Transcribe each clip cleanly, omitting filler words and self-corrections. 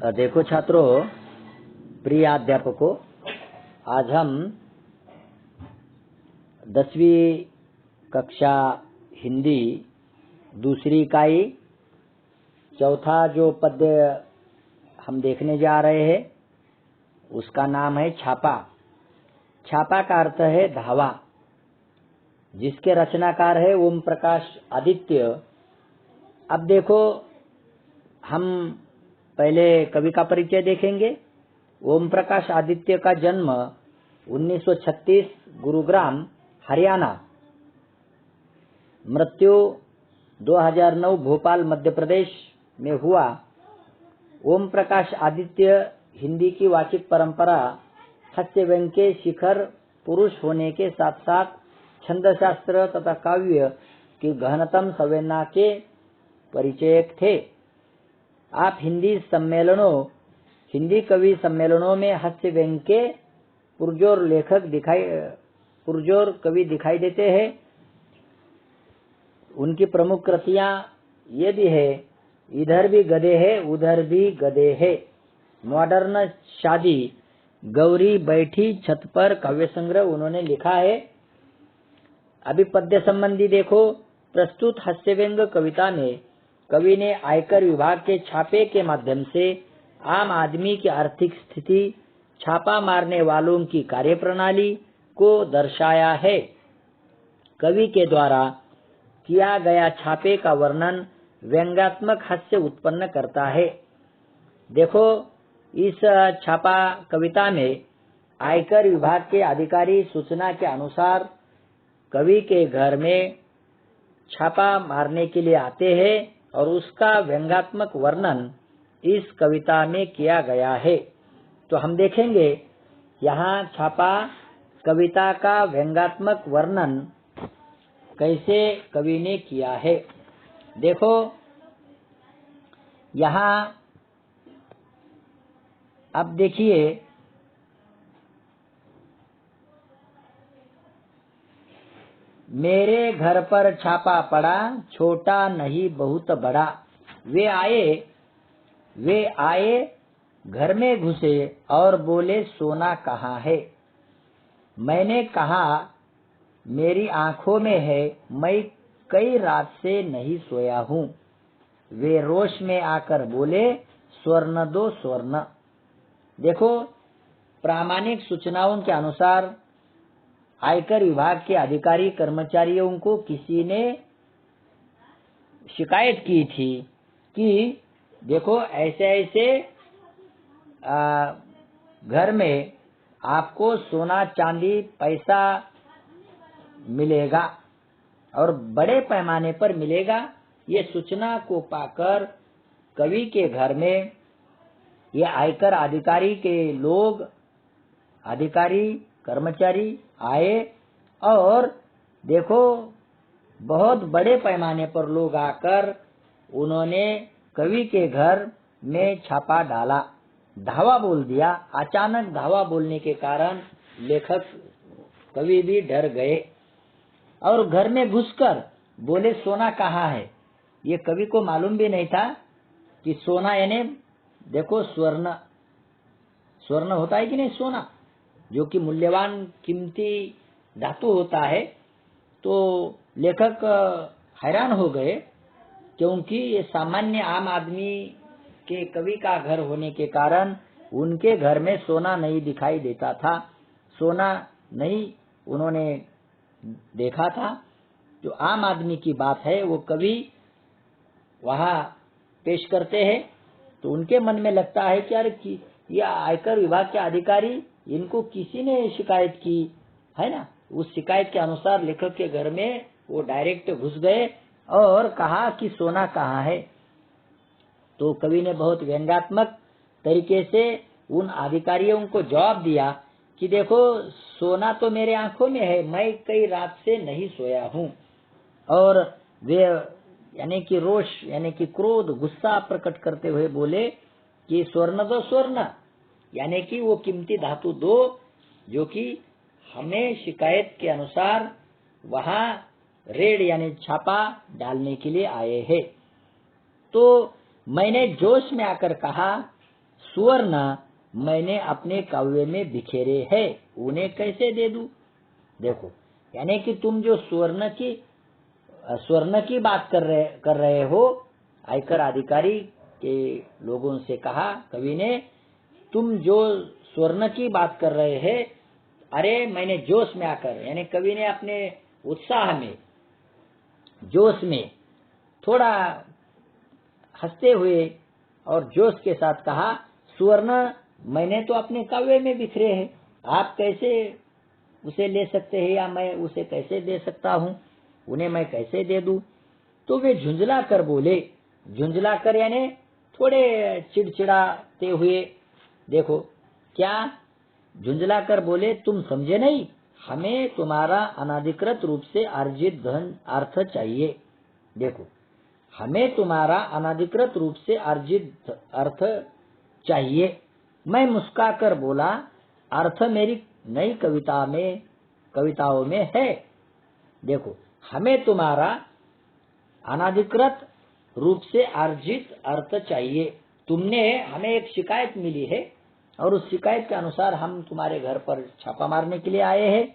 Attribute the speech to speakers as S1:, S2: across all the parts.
S1: देखो छात्रों, प्रिय अध्यापकों, आज हम 10वीं कक्षा हिंदी दूसरी इकाई चौथा जो पद्य हम देखने जा रहे हैं उसका नाम है छापा। छापा का अर्थ है धावा, जिसके रचनाकार है ओम प्रकाश आदित्य। अब देखो, हम पहले कवि का परिचय देखेंगे। ओम प्रकाश आदित्य का जन्म 1936 गुरुग्राम हरियाणा, मृत्यु 2009 भोपाल मध्य प्रदेश में हुआ। ओम प्रकाश आदित्य हिंदी की वाचिक परंपरा हास्य व्यंग्य के शिखर पुरुष होने के साथ साथ छंदशास्त्र तथा काव्य की गहनतम संवेदना के परिचयक थे। आप हिंदी कवि सम्मेलनों में हास्य व्यंग्य के पुरजोर कवि दिखाई देते हैं। उनकी प्रमुख कृतियां ये भी है: इधर भी गधे है उधर भी गधे है, मॉडर्न शादी, गौरी बैठी छत पर काव्य संग्रह उन्होंने लिखा है। अभी पद्य संबंधी देखो। प्रस्तुत हास्य व्यंग्य कविता में कवि ने आयकर विभाग के छापे के माध्यम से आम आदमी की आर्थिक स्थिति, छापा मारने वालों की कार्यप्रणाली को दर्शाया है। कवि के द्वारा किया गया छापे का वर्णन व्यंग्यात्मक हास्य उत्पन्न करता है। देखो, इस छापा कविता में आयकर विभाग के अधिकारी सूचना के अनुसार कवि के घर में छापा मारने के लिए आते हैं और उसका व्यंग्यात्मक वर्णन इस कविता में किया गया है। तो हम देखेंगे यहाँ छापा कविता का व्यंग्यात्मक वर्णन कैसे कवि ने किया है। देखो, यहाँ अब देखिए, मेरे घर पर छापा पड़ा, छोटा नहीं बहुत बड़ा। वे आए घर में घुसे और बोले सोना कहाँ है। मैंने कहा मेरी आंखों में है, मैं कई रात से नहीं सोया हूँ। वे रोष में आकर बोले स्वर्ण दो स्वर्ण। देखो, प्रामाणिक सूचनाओं के अनुसार आयकर विभाग के अधिकारी कर्मचारियों को किसी ने शिकायत की थी कि देखो ऐसे ऐसे घर में आपको सोना चांदी पैसा मिलेगा और बड़े पैमाने पर मिलेगा। ये सूचना को पाकर कवि के घर में ये आयकर अधिकारी के लोग, अधिकारी कर्मचारी आए और देखो बहुत बड़े पैमाने पर लोग आकर उन्होंने कवि के घर में छापा डाला, धावा बोल दिया। अचानक धावा बोलने के कारण लेखक कवि भी डर गए और घर में घुसकर बोले सोना कहाँ है। ये कवि को मालूम भी नहीं था कि सोना यानी देखो स्वर्ण होता है कि नहीं, सोना जो कि मूल्यवान कीमती धातु होता है। तो लेखक हैरान हो गए क्योंकि ये सामान्य आम आदमी के कवि का घर होने के कारण उनके घर में सोना नहीं दिखाई देता था, सोना नहीं उन्होंने देखा था। जो आम आदमी की बात है वो कवि वहाँ पेश करते हैं तो उनके मन में लगता है कि यार ये आयकर विभाग के अधिकारी, इनको किसी ने शिकायत की है ना। उस शिकायत के अनुसार लेखक के घर में वो डायरेक्ट घुस गए और कहा कि सोना कहाँ है। तो कवि ने बहुत व्यंग्यात्मक तरीके से उन अधिकारियों को जवाब दिया कि देखो सोना तो मेरे आंखों में है, मैं कई रात से नहीं सोया हूँ। और वे यानी कि रोष यानी कि क्रोध, गुस्सा प्रकट करते हुए बोले कि स्वर्ण दो स्वर्ण, यानी कि वो कीमती धातु दो जो कि हमें शिकायत के अनुसार वहाँ रेड यानी छापा डालने के लिए आए हैं। तो मैंने जोश में आकर कहा सुवर्ण मैंने अपने कौवे में बिखेरे हैं, उन्हें कैसे दे दूं? देखो, यानी कि तुम जो स्वर्ण की बात कर रहे हो, आयकर अधिकारी के लोगों से कहा कवि ने, तुम जो स्वर्ण की बात कर रहे हैं, अरे मैंने जोश में आकर, यानी कवि ने अपने उत्साह में, जोश में थोड़ा हंसते हुए और जोश के साथ कहा, सुवर्ण मैंने तो अपने कौवे में बिखरे हैं, आप कैसे उसे ले सकते हैं, या मैं उसे कैसे दे सकता हूँ, उन्हें मैं कैसे दे दूं? तो वे झुंझला कर बोले, झुंझला कर यानी थोड़े चिड़चिड़ाते हुए, देखो क्या, झुंझला कर बोले, तुम समझे नहीं, हमें तुम्हारा अनाधिकृत रूप से अर्जित धन अर्थ चाहिए। देखो, हमें तुम्हारा अनाधिकृत रूप से अर्जित अर्थ चाहिए। मैं मुस्कुराकर बोला, अर्थ मेरी नई कविताओं में है। देखो, हमें तुम्हारा अनाधिकृत रूप से अर्जित अर्थ चाहिए। तुमने हमें एक शिकायत मिली है और उस शिकायत के अनुसार हम तुम्हारे घर पर छापा मारने के लिए आए हैं।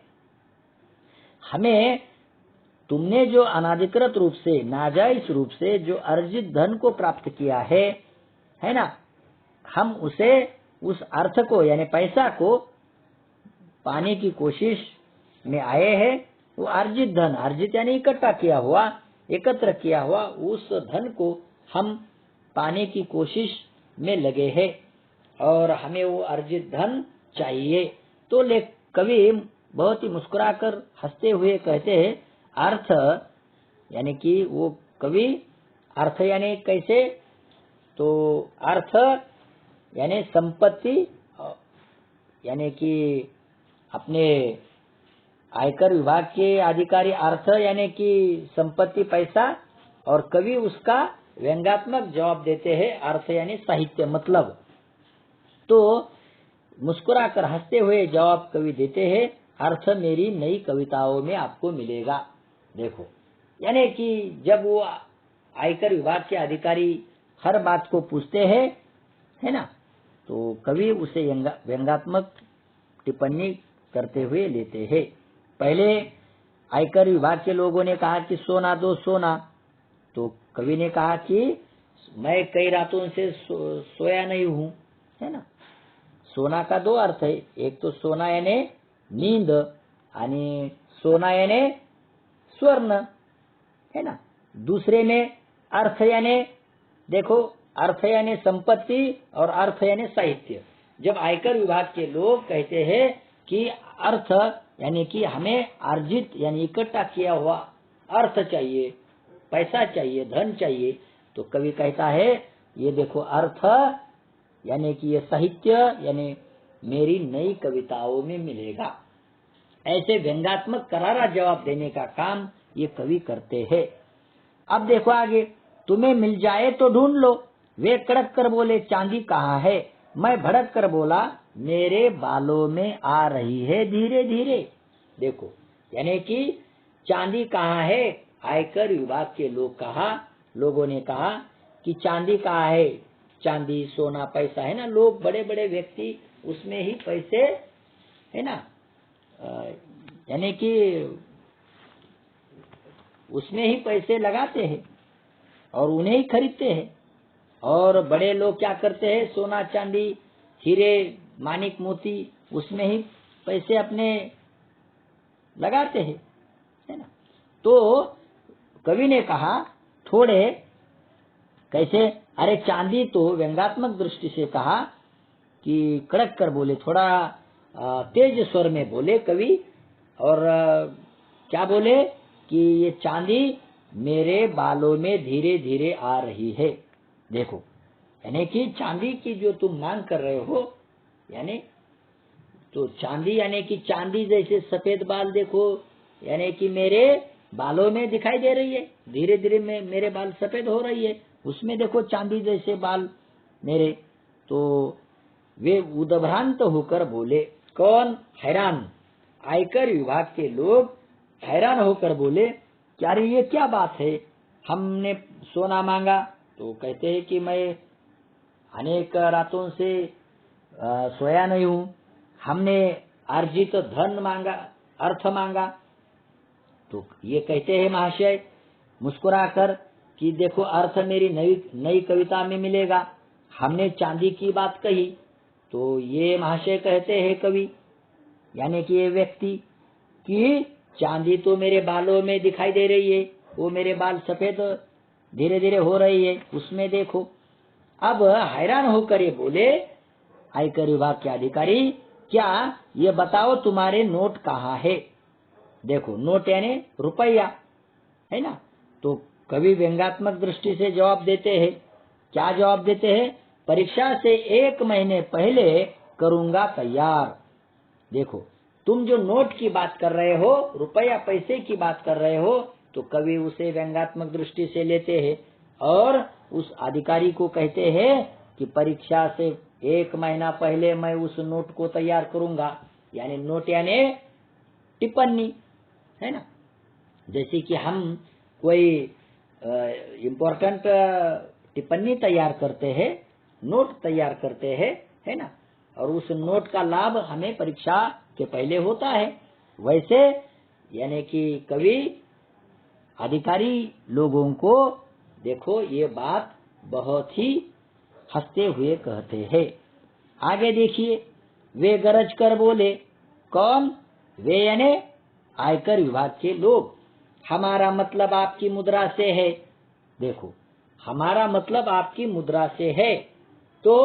S1: हमें तुमने जो अनाधिकृत रूप से, नाजायज रूप से जो अर्जित धन को प्राप्त किया है ना, हम उस अर्थ को यानी पैसा को पाने की कोशिश में आए हैं। वो अर्जित धन, अर्जित यानी इकट्ठा किया हुआ, एकत्र किया हुआ, उस धन को हम पाने की कोशिश में लगे हैं और हमें वो अर्जित धन चाहिए। तो कवि बहुत ही मुस्कुराकर हंसते हुए कहते हैं, अर्थ यानी कि वो कवि, अर्थ यानी कैसे, तो अर्थ यानी संपत्ति, यानी कि अपने आयकर विभाग के अधिकारी, अर्थ यानी कि संपत्ति, पैसा, और कवि उसका व्यंग्यात्मक जवाब देते हैं, अर्थ यानी साहित्य, मतलब। तो मुस्कुराकर हंसते हुए जवाब कवि देते हैं, अर्थ मेरी नई कविताओं में आपको मिलेगा। देखो, यानी कि जब वो आयकर विभाग के अधिकारी हर बात को पूछते हैं, है ना, तो कवि उसे व्यंग्यात्मक टिप्पणी करते हुए लेते हैं। पहले आयकर विभाग के लोगों ने कहा कि सोना दो सोना, तो कवि ने कहा कि मैं कई रातों से सोया नहीं हूँ, है ना। सोना का दो अर्थ है, एक तो सोना यानी नींद, आणि सोना यानी स्वर्ण, है ना। दूसरे में अर्थ यानी, देखो, अर्थ यानी संपत्ति और अर्थ यानी साहित्य। जब आयकर विभाग के लोग कहते हैं कि अर्थ यानी कि हमें अर्जित यानी इकट्ठा किया हुआ अर्थ चाहिए, पैसा चाहिए, धन चाहिए, तो कवि कहता है, ये देखो अर्थ यानी कि ये साहित्य यानी मेरी नई कविताओं में मिलेगा। ऐसे व्यंग्यात्मक करारा जवाब देने का काम ये कवि करते हैं। अब देखो आगे, तुम्हें मिल जाए तो ढूंढ लो। वे कड़क कर बोले, चांदी कहाँ है? मैं भड़क कर बोला, मेरे बालों में आ रही है धीरे धीरे। देखो, यानी कि चांदी कहाँ है? आयकर विभाग के लोगों ने कहा कि चांदी कहाँ है? चांदी, सोना, पैसा, है ना, लोग बड़े बड़े व्यक्ति उसमें ही पैसे, है ना, यानी कि उसमें ही पैसे लगाते हैं और उन्हें ही खरीदते हैं। और बड़े लोग क्या करते हैं? सोना, चांदी, हीरे, मानिक, मोती, उसमें ही पैसे अपने लगाते हैं, है ना। तो कवि ने कहा थोड़े कैसे, अरे चांदी, तो व्यंग्यात्मक दृष्टि से कहा कि कड़क कर बोले, थोड़ा तेज स्वर में बोले कवि, और क्या बोले कि ये चांदी मेरे बालों में धीरे धीरे आ रही है। देखो, यानी कि चांदी की जो तुम मांग कर रहे हो, यानी तो चांदी यानी कि चांदी जैसे सफेद बाल, देखो, यानी कि मेरे बालों में दिखाई दे रही है, धीरे धीरे मेरे बाल सफेद हो रही है, उसमें देखो चांदी जैसे बाल मेरे। तो वे उद्भ्रांत होकर बोले, कौन? हैरान। आयकर विभाग के लोग हैरान होकर बोले, क्या रे, ये क्या बात है? हमने सोना मांगा तो कहते हैं कि मैं अनेक रातों से सोया नहीं हूँ, हमने अर्जित धन मांगा, अर्थ मांगा। तो ये कहते हैं महाशय मुस्कुराकर कि देखो अर्थ मेरी नई कविता में मिलेगा, हमने चांदी की बात कही। तो ये महाशय कहते हैं कवि, यानी कि ये व्यक्ति, कि चांदी तो मेरे बालों में दिखाई दे रही है, वो मेरे बाल सफेद धीरे धीरे हो रही है, उसमें देखो। अब हैरान होकर ये बोले आयकर विभाग के अधिकारी, क्या ये बताओ तुम्हारे नोट कहाँ है? देखो नोट यानी रुपया है ना। तो कवि व्यंग्यात्मक दृष्टि से जवाब देते हैं। क्या जवाब देते हैं? परीक्षा से 1 महीने पहले करूंगा तैयार। देखो तुम जो नोट की बात कर रहे हो, रुपया पैसे की बात कर रहे हो, तो कवि उसे व्यंग्यात्मक दृष्टि से लेते हैं और उस अधिकारी को कहते हैं कि परीक्षा से 1 महीना पहले मैं उस नोट को तैयार करूंगा। यानी नोट यानी टिप्पणी है ना। जैसे कि हम कोई इम्पोर्टेंट टिप्पणी तैयार करते हैं, नोट तैयार करते हैं, है ना, और उस नोट का लाभ हमें परीक्षा के पहले होता है। वैसे यानी कि कवि अधिकारी लोगों को देखो ये बात बहुत ही हंसते हुए कहते हैं। आगे देखिए, वे गरज कर बोले, कौन? वे यानी आयकर विभाग के लोग। हमारा मतलब आपकी मुद्रा से है। देखो हमारा मतलब आपकी मुद्रा से है। तो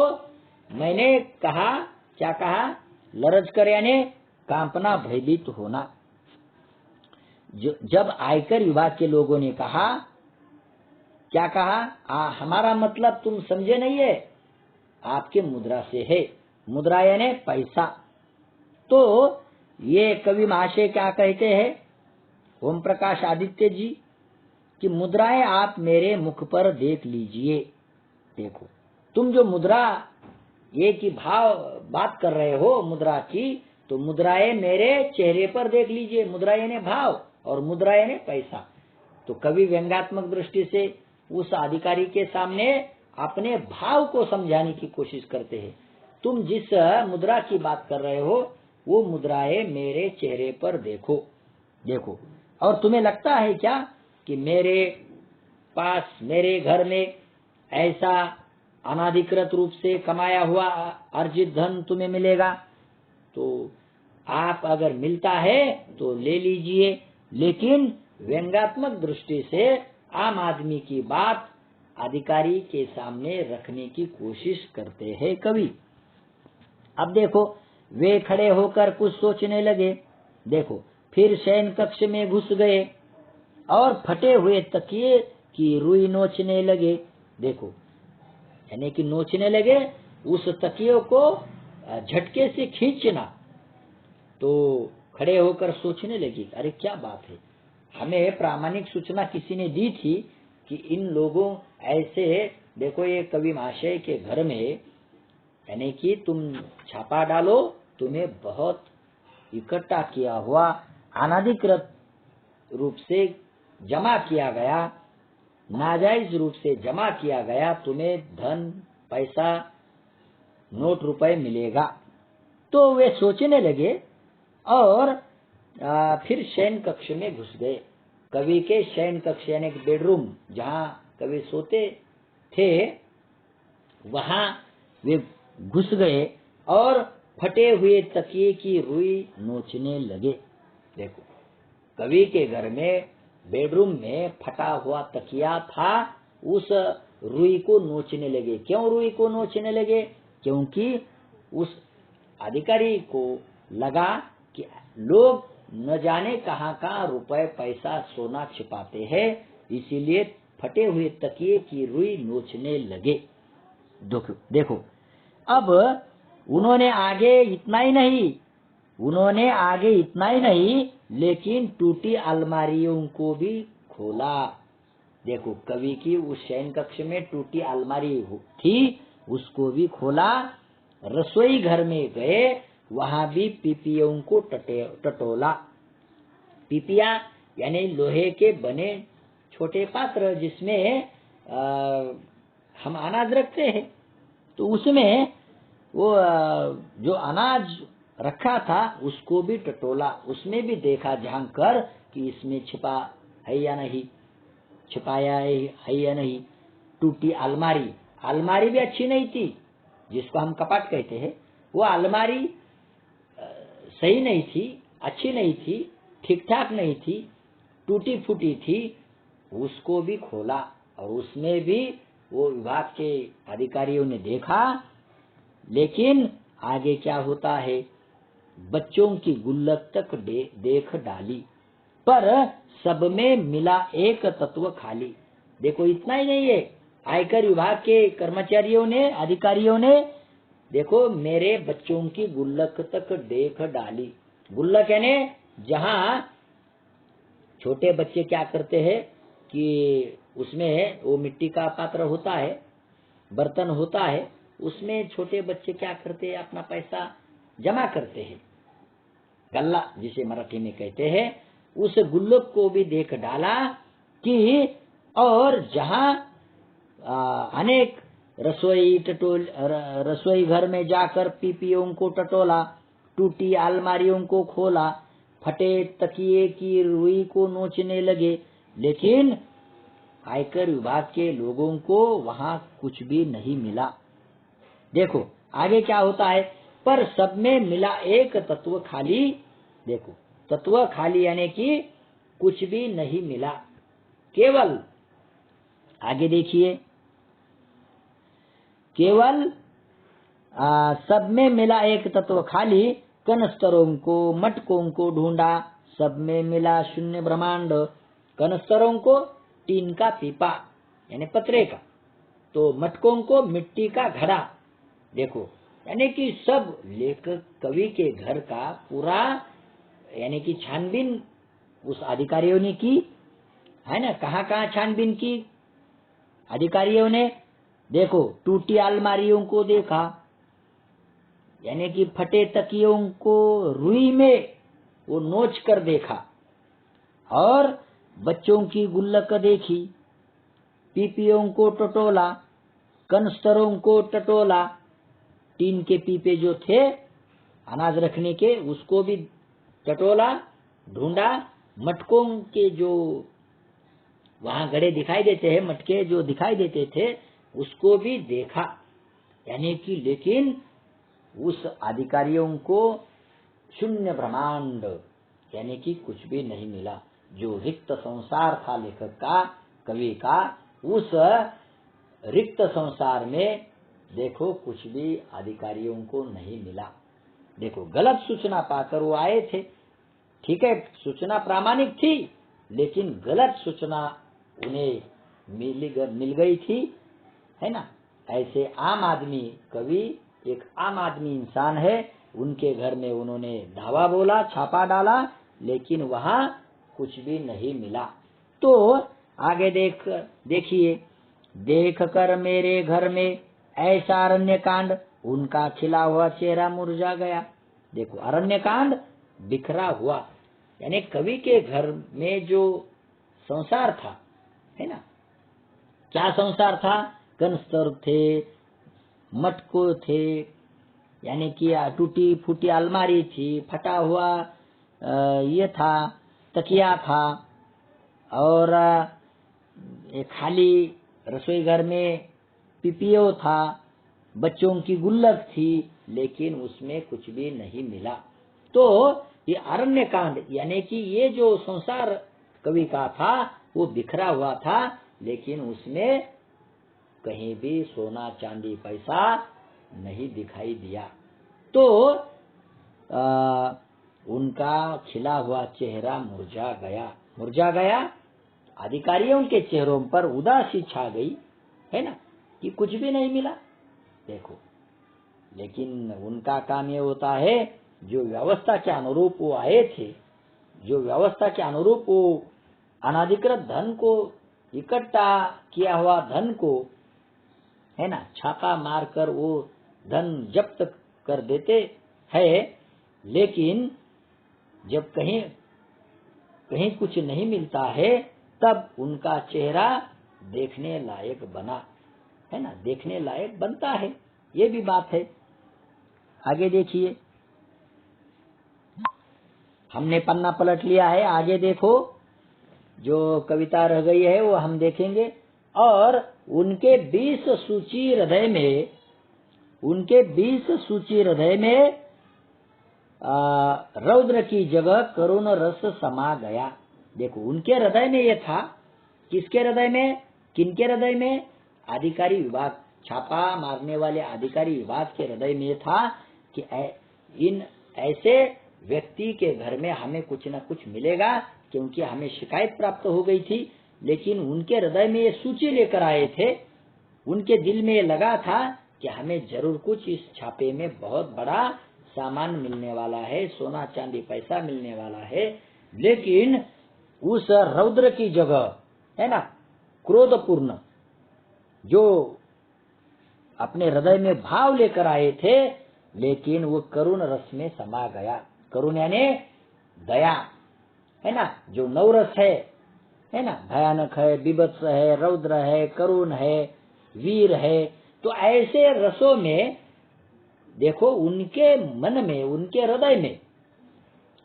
S1: मैंने कहा, क्या कहा? लरज कर यानी कांपना, भयभीत होना। जब आयकर विभाग के लोगों ने कहा, क्या कहा? हमारा मतलब तुम समझे नहीं है, आपके मुद्रा से है। मुद्रा यानी पैसा। तो ये कवि महाशय क्या कहते हैं, ओम प्रकाश आदित्य जी, कि मुद्राएं आप मेरे मुख पर देख लीजिए। देखो तुम जो मुद्रा ये की भाव बात कर रहे हो मुद्रा की, तो मुद्राएं मेरे चेहरे पर देख लीजिए। मुद्रा यानी भाव और मुद्रा यानी पैसा। तो कवि व्यंग्यात्मक दृष्टि से उस अधिकारी के सामने अपने भाव को समझाने की कोशिश करते हैं। तुम जिस मुद्रा की बात कर रहे हो, वो मुद्राएं मेरे चेहरे पर देखो। देखो, और तुम्हें लगता है क्या कि मेरे पास, मेरे घर में ऐसा अनाधिकृत रूप से कमाया हुआ अर्जित धन तुम्हें मिलेगा? तो आप अगर मिलता है तो ले लीजिए। लेकिन व्यंग्यात्मक दृष्टि से आम आदमी की बात अधिकारी के सामने रखने की कोशिश करते हैं कवि। अब देखो, वे खड़े होकर कुछ सोचने लगे। देखो, फिर शयन कक्ष में घुस गए और फटे हुए तकिए की रुई नोचने लगे। देखो, यानी कि नोचने लगे, उस तकिए को झटके से खींचना। तो खड़े होकर सोचने लगे, अरे क्या बात है, हमें प्रामाणिक सूचना किसी ने दी थी कि इन लोगों ऐसे, देखो ये कवि महाशय के घर में, यानी कि तुम छापा डालो, तुम्हें बहुत इकट्ठा किया हुआ अनाधिकृत रूप से जमा किया गया, नाजायज रूप से जमा किया गया तुम्हें धन, पैसा, नोट, रुपए मिलेगा। तो वे सोचने लगे और फिर शयन कक्ष में घुस गए। कवि के शयन कक्ष यानी बेडरूम, जहाँ कवि सोते थे, वहां वे घुस गए और फटे हुए तकिए की रुई नोचने लगे। देखो, कवि के घर में बेडरूम में फटा हुआ तकिया था, उस रुई को नोचने लगे। क्यों रुई को नोचने लगे? क्योंकि उस अधिकारी को लगा कि लोग न जाने कहाँ कहाँ रुपए, पैसा, सोना छिपाते हैं, इसीलिए फटे हुए तकिए की रुई नोचने लगे। देखो, अब उन्होंने आगे इतना ही नहीं, लेकिन टूटी अलमारियों को भी खोला। देखो, कवि की उस शयन कक्ष में टूटी अलमारी थी, उसको भी खोला। रसोई घर में गए, वहां भी पीपियों को टटोला। पीपिया यानी लोहे के बने छोटे पात्र, जिसमें हम अनाज रखते हैं, तो उसमें वो जो अनाज रखा था उसको भी टटोला, उसमें भी देखा झांक कर कि इसमें छिपा है या नहीं, छिपाया है या नहीं। टूटी अलमारी, अलमारी भी अच्छी नहीं थी, जिसको हम कपाट कहते हैं, वो अलमारी सही नहीं थी, अच्छी नहीं थी, ठीक ठाक नहीं थी, टूटी फूटी थी। उसको भी खोला और उसमें भी वो विभाग के अधिकारियों ने देखा। लेकिन आगे क्या होता है, बच्चों की गुल्लक तक देख डाली, पर सब में मिला एक तत्व खाली। देखो इतना ही नहीं है, आयकर विभाग के कर्मचारियों ने, अधिकारियों ने देखो मेरे बच्चों की गुल्लक तक देख डाली। गुल्लक यानी जहाँ छोटे बच्चे क्या करते हैं कि उसमें वो मिट्टी का पात्र होता है, बर्तन होता है, उसमें छोटे बच्चे क्या करते हैं, अपना पैसा जमा करते हैं, गल्ला जिसे मराठी में कहते हैं। उस गुल्लक को भी देख डाला कि, और जहाँ अनेक रसोई घर में जाकर पीपियों को टटोला, टूटी अलमारियों को खोला, फटे तकिए की रुई को नोचने लगे, लेकिन आयकर विभाग के लोगों को वहां कुछ भी नहीं मिला। देखो आगे क्या होता है, पर सब में मिला एक तत्व खाली। देखो तत्व खाली यानी कि कुछ भी नहीं मिला, केवल आगे देखिए, केवल सब में मिला एक तत्व खाली, कनस्तरों को मटकों को ढूंढा, सब में मिला शून्य ब्रह्मांड। कनस्तरों को टीन का पीपा यानी पतरे का, तो मटकों को मिट्टी का घड़ा। देखो यानी कि सब लेखक कवि के घर का पूरा यानी कि छानबीन उस अधिकारियों ने की है ना। कहाँ छानबीन की अधिकारियों ने, देखो टूटी अलमारियों को देखा, यानी कि फटे तकियों को रुई में वो नोच कर देखा, और बच्चों की गुल्लक देखी, पीपियों को टटोला, कनस्तरों को टटोला, टीन के पीपे जो थे अनाज रखने के उसको भी टटोला, ढूंढा, मटकों के जो वहां गड़े दिखाई देते हैं, मटके जो दिखाई देते थे उसको भी देखा, यानी कि लेकिन उस अधिकारियों को शून्य ब्रह्मांड यानी कि कुछ भी नहीं मिला। जो रिक्त संसार था लेखक का, कवि का, उस रिक्त संसार में देखो कुछ भी अधिकारियों को नहीं मिला। देखो गलत सूचना पाकर वो आए थे, ठीक है सूचना प्रामाणिक थी, लेकिन गलत सूचना उन्हें मिल गई थी, है ना। ऐसे आम आदमी, कवि एक आम आदमी इंसान है, उनके घर में उन्होंने धावा बोला, छापा डाला, लेकिन वहां कुछ भी नहीं मिला। तो आगे देखिए, देख कर मेरे घर में ऐसा अरण्य कांड, उनका खिला हुआ चेहरा मुरझा गया। देखो अरण्य कांड बिखरा हुआ, यानी कवि के घर में जो संसार था, है ना, क्या संसार था, कनस्तर थे, मटको थे, यानी कि टूटी फूटी अलमारी थी, फटा हुआ ये था, तकिया था, और एक खाली रसोई घर में पीपीओ था, बच्चों की गुल्लक थी, लेकिन उसमें कुछ भी नहीं मिला। तो ये अरण्य कांड यानी कि ये जो संसार कवि का था वो बिखरा हुआ था, लेकिन उसमें कहीं भी सोना चांदी पैसा नहीं दिखाई दिया। तो उनका खिला हुआ चेहरा मुरझा गया। अधिकारियों के चेहरों पर उदासी छा गई, है ना, कि कुछ भी नहीं मिला। देखो लेकिन उनका काम ये होता है, जो व्यवस्था के अनुरूप वो आए थे, जो व्यवस्था के अनुरूप वो अनाधिकृत धन को, इकट्ठा किया हुआ धन को, है ना, छापा मारकर वो धन जब्त कर देते हैं, लेकिन जब कहीं कुछ नहीं मिलता है तब उनका चेहरा देखने लायक बना, है ना, देखने लायक बनता है। ये भी बात है। आगे देखिए, हमने पन्ना पलट लिया है, आगे देखो, जो कविता रह गई है वो हम देखेंगे। और उनके 20 सूची हृदय में, उनके 20 सूची हृदय में रौद्र की जगह करुण रस समा गया। देखो, उनके हृदय में ये था। किसके हृदय में, किनके हृदय में? अधिकारी विभाग, छापा मारने वाले अधिकारी विभाग के हृदय में ये था कि इन ऐसे व्यक्ति के घर में हमें कुछ न कुछ मिलेगा, क्योंकि हमें शिकायत प्राप्त हो गई थी। लेकिन उनके हृदय में ये सूची लेकर आए थे, उनके दिल में ये लगा था कि हमें जरूर कुछ इस छापे में बहुत बड़ा सामान मिलने वाला है, सोना चांदी पैसा मिलने वाला है। लेकिन उस रौद्र की जगह, है ना, क्रोधपूर्ण जो अपने हृदय में भाव लेकर आए थे, लेकिन वो करुण रस में समा गया। करुण यानी दया, है ना, जो नवरस है ना, भयानक है, बीभत्स है, रौद्र है, करुण है, वीर है। तो ऐसे रसों में देखो, उनके मन में, उनके हृदय में,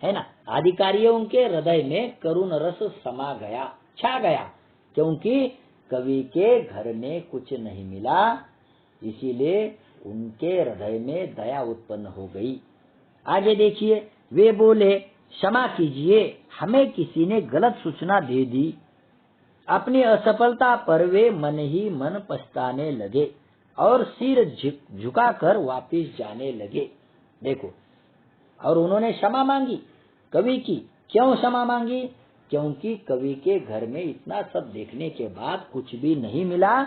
S1: है ना, अधिकारियों के हृदय में करुण रस समा गया, छा गया। क्योंकि कवि के घर में कुछ नहीं मिला, इसीलिए उनके हृदय में दया उत्पन्न हो गई। आगे देखिए, वे बोले, क्षमा कीजिए, हमें किसी ने गलत सूचना दे दी। अपनी असफलता पर वे मन ही मन पछताने लगे और सिर झुकाकर वापिस जाने लगे। देखो, और उन्होंने क्षमा मांगी कवि की। क्यों क्षमा मांगी? क्योंकि कवि के घर में इतना सब देखने के बाद कुछ भी नहीं मिला,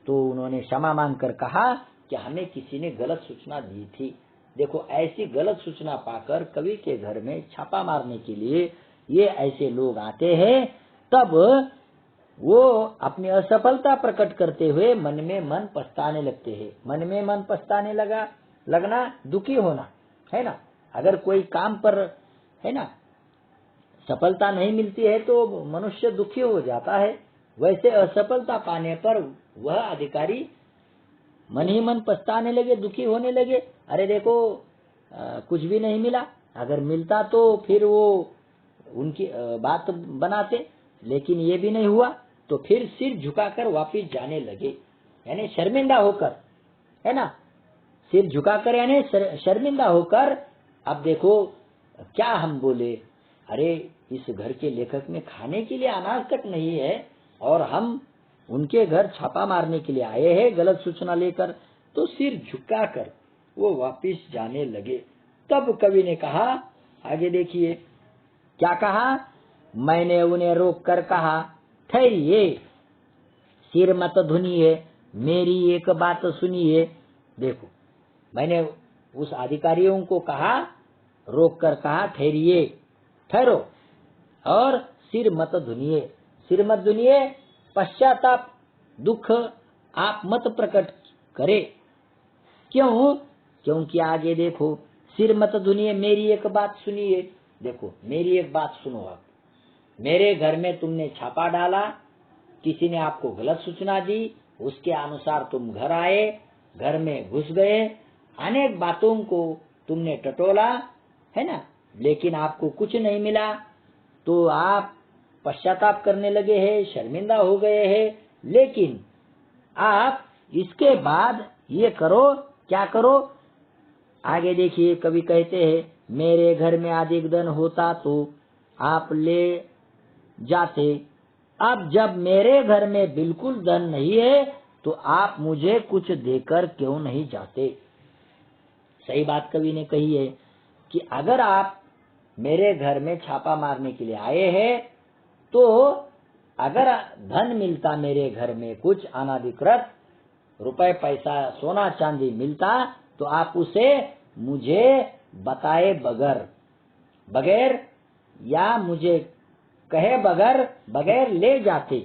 S1: तो उन्होंने क्षमा मांगकर कहा कि हमें किसी ने गलत सूचना दी थी। देखो, ऐसी गलत सूचना पाकर कवि के घर में छापा मारने के लिए ये ऐसे लोग आते हैं, तब वो अपनी असफलता प्रकट करते हुए मन में मन पछताने लगते हैं। मन में मन पछताने लगना, दुखी होना, है ना। अगर कोई काम पर, है ना, सफलता नहीं मिलती है तो मनुष्य दुखी हो जाता है। वैसे असफलता पाने पर वह अधिकारी मन ही मन पछताने लगे, दुखी होने लगे। अरे देखो, कुछ भी नहीं मिला, अगर मिलता तो फिर वो उनकी बात बनाते, लेकिन ये भी नहीं हुआ, तो फिर सिर झुकाकर वापिस जाने लगे, यानी शर्मिंदा होकर, है ना, सिर झुकाकर यानी शर्मिंदा होकर। अब देखो क्या हम बोले, अरे इस घर के लेखक में खाने के लिए अनाज तक नहीं है और हम उनके घर छापा मारने के लिए आए हैं गलत सूचना लेकर, तो सिर झुकाकर वो वापिस जाने लगे। तब कवि ने कहा, आगे देखिए क्या कहा, मैंने उन्हें रोक कर कहा, ठहरिए, सिर मत धुनिए, मेरी एक बात सुनिए। देखो, मैंने उस अधिकारियों को कहा, रोक कर कहा, ठहरिए, ठहरो, और सिर मत धुनिए। सिर मत धुनिए, पश्चाताप, दुख आप मत प्रकट करे। क्यों? क्योंकि आगे देखो, सिर मत धुनिए, मेरी एक बात सुनिए। देखो, मेरी एक बात सुनो। आप, मेरे घर में तुमने छापा डाला, किसी ने आपको गलत सूचना दी, उसके अनुसार तुम घर आए, घर में घुस गए, अनेक बातों को तुमने टटोला, है ना, लेकिन आपको कुछ नहीं मिला, तो आप पश्चाताप करने लगे हैं, शर्मिंदा हो गए हैं। लेकिन आप इसके बाद ये करो, क्या करो? आगे देखिए, कवि कहते हैं, मेरे घर में अधिक धन होता तो आप ले जाते, अब जब मेरे घर में बिल्कुल धन नहीं है तो आप मुझे कुछ देकर क्यों नहीं जाते? सही बात कवि ने कही है कि अगर आप मेरे घर में छापा मारने के लिए आए हैं, तो अगर धन मिलता मेरे घर में, कुछ अनाधिकृत रुपए पैसा सोना चांदी मिलता, तो आप उसे मुझे बताए बगैर या मुझे कहे बगैर ले जाते,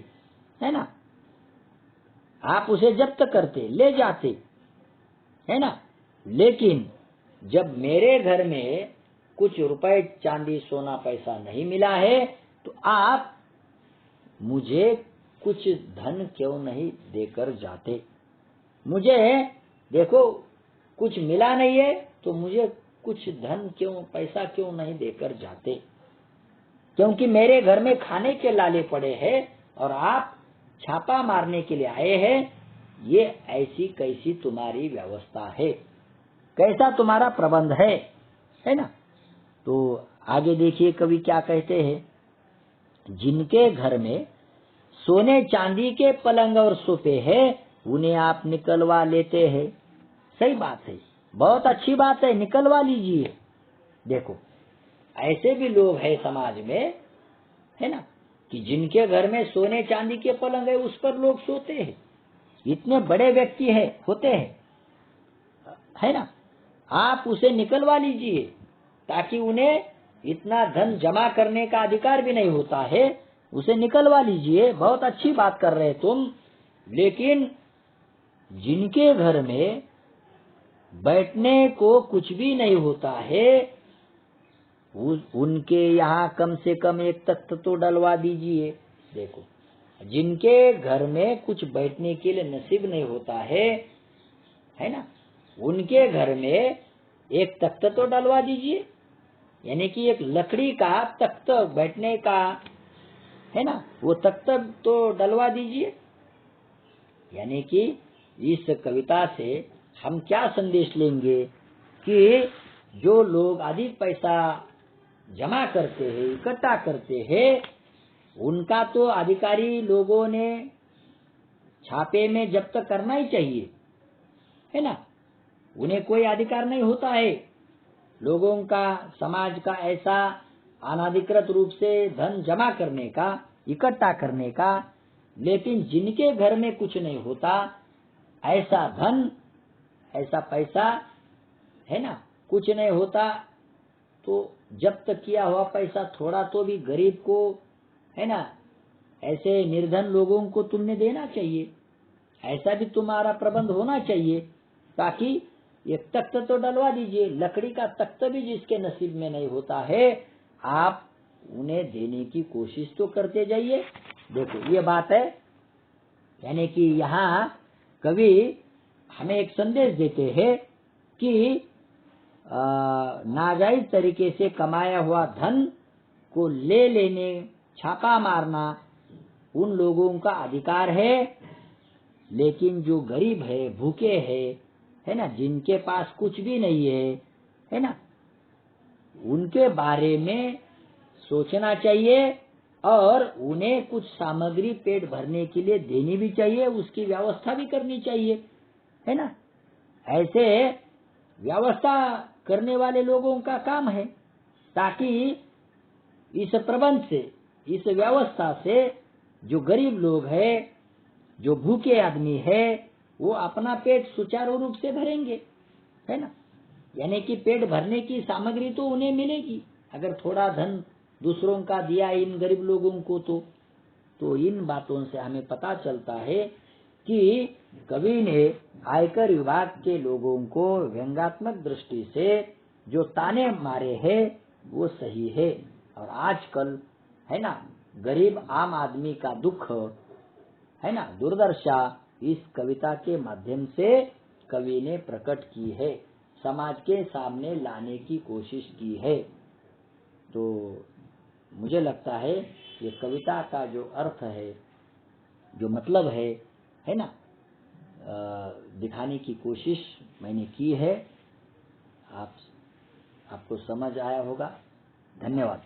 S1: है ना, आप उसे जब्त करते, ले जाते, है ना। लेकिन जब मेरे घर में कुछ रुपए चांदी सोना पैसा नहीं मिला है, तो आप मुझे कुछ धन क्यों नहीं देकर जाते? मुझे देखो, कुछ मिला नहीं है तो मुझे कुछ धन क्यों, पैसा क्यों नहीं देकर जाते, क्योंकि मेरे घर में खाने के लाले पड़े हैं और आप छापा मारने के लिए आए हैं। ये ऐसी कैसी तुम्हारी व्यवस्था है, कैसा तुम्हारा प्रबंध है ना। तो आगे देखिए कवि क्या कहते हैं, जिनके घर में सोने चांदी के पलंग और सोफे हैं उन्हें आप निकलवा लेते हैं। सही बात है, बहुत अच्छी बात है, निकलवा लीजिए। देखो ऐसे भी लोग हैं समाज में, है ना, कि जिनके घर में सोने चांदी के पलंग है उस पर लोग सोते हैं, इतने बड़े व्यक्ति है होते हैं, है ना। आप उसे निकलवा लीजिए ताकि उन्हें इतना धन जमा करने का अधिकार भी नहीं होता है, उसे निकलवा लीजिए। बहुत अच्छी बात कर रहे तुम। लेकिन जिनके घर में बैठने को कुछ भी नहीं होता है उनके यहाँ कम से कम एक तख्त तो डलवा दीजिए। देखो जिनके घर में कुछ बैठने के लिए नसीब नहीं होता है ना, उनके घर में एक तख्त तो डलवा दीजिए, यानी कि एक लकड़ी का तख्त बैठने का, है ना, वो तख्त तो डलवा दीजिए। यानी कि इस कविता से हम क्या संदेश लेंगे कि जो लोग अधिक पैसा जमा करते हैं, इकट्ठा करते हैं, उनका तो अधिकारी लोगों ने छापे में जब्त करना ही चाहिए, है ना। उन्हें कोई अधिकार नहीं होता है लोगों का, समाज का ऐसा अनाधिकृत रूप से धन जमा करने का, इकट्ठा करने का। लेकिन जिनके घर में कुछ नहीं होता, ऐसा धन, ऐसा पैसा, है ना, कुछ नहीं होता, तो जब्त किया हुआ पैसा थोड़ा तो भी गरीब को, है ना, ऐसे निर्धन लोगों को तुमने देना चाहिए। ऐसा भी तुम्हारा प्रबंध होना चाहिए, ताकि एक तख्त तो डलवा दीजिए, लकड़ी का तख्त भी जिसके नसीब में नहीं होता है आप उन्हें देने की कोशिश तो करते जाइए। देखो ये बात है, यानी कि यहाँ कवि हमें एक संदेश देते हैं कि नाजायज तरीके से कमाया हुआ धन को ले लेने, छापा मारना उन लोगों का अधिकार है। लेकिन जो गरीब है, भूखे है ना, जिनके पास कुछ भी नहीं है ना, उनके बारे में सोचना चाहिए और उन्हें कुछ सामग्री पेट भरने के लिए देनी भी चाहिए, उसकी व्यवस्था भी करनी चाहिए, है ना। ऐसे व्यवस्था करने वाले लोगों का काम है, ताकि इस प्रबंध से, इस व्यवस्था से जो गरीब लोग हैं, जो भूखे आदमी है, वो अपना पेट सुचारू रूप से भरेंगे, है ना। यानी कि पेट भरने की सामग्री तो उन्हें मिलेगी अगर थोड़ा धन दूसरों का दिया इन गरीब लोगों को। तो इन बातों से हमें पता चलता है कि कवि ने आयकर विभाग के लोगों को व्यंग्यात्मक दृष्टि से जो ताने मारे हैं वो सही है। और आजकल, है ना, गरीब आम आदमी का दुख, है ना, दुर्दशा इस कविता के माध्यम से कवि ने प्रकट की है, समाज के सामने लाने की कोशिश की है। तो मुझे लगता है ये कविता का जो अर्थ है, जो मतलब है ना, दिखाने की कोशिश मैंने की है। आपको समझ आया होगा। धन्यवाद।